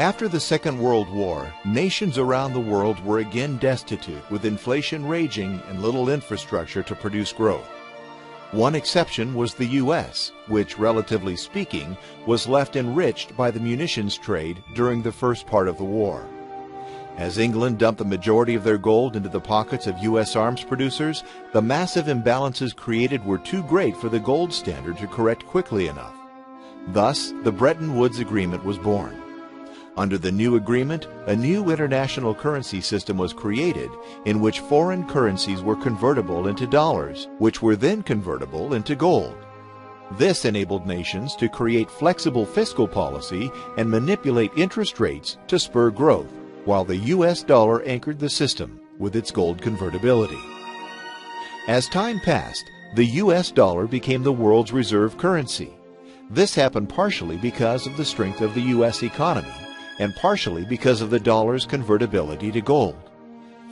After the Second World War, nations around the world were again destitute, with inflation raging and little infrastructure to produce growth. One exception was the U.S., which, relatively speaking, was left enriched by the munitions trade during the first part of the war. As England dumped the majority of their gold into the pockets of U.S. arms producers, the massive imbalances created were too great for the gold standard to correct quickly enough. Thus, the Bretton Woods Agreement was born. Under the new agreement, a new international currency system was created in which foreign currencies were convertible into dollars, which were then convertible into gold. This enabled nations to create flexible fiscal policy and manipulate interest rates to spur growth, while the U.S. dollar anchored the system with its gold convertibility. As time passed, the U.S. dollar became the world's reserve currency. This happened partially because of the strength of the U.S. economy, and partially because of the dollar's convertibility to gold.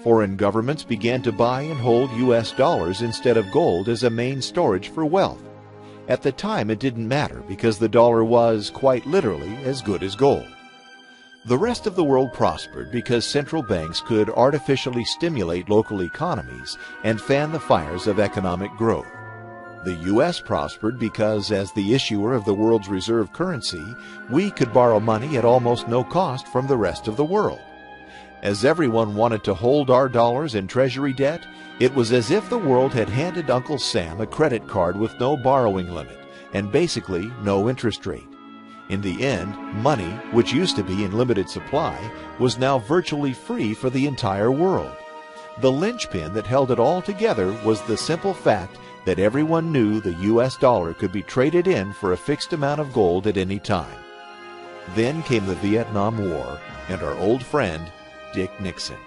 Foreign governments began to buy and hold U.S. dollars instead of gold as a main storage for wealth. At the time, it didn't matter because the dollar was, quite literally, as good as gold. The rest of the world prospered because central banks could artificially stimulate local economies and fan the fires of economic growth. The U.S. prospered because, as the issuer of the world's reserve currency, we could borrow money at almost no cost from the rest of the world. As everyone wanted to hold our dollars in treasury debt, it was as if the world had handed Uncle Sam a credit card with no borrowing limit and basically no interest rate. In the end, money, which used to be in limited supply, was now virtually free for the entire world. The linchpin that held it all together was the simple fact that everyone knew the U.S. dollar could be traded in for a fixed amount of gold at any time. Then came the Vietnam War and our old friend, Dick Nixon.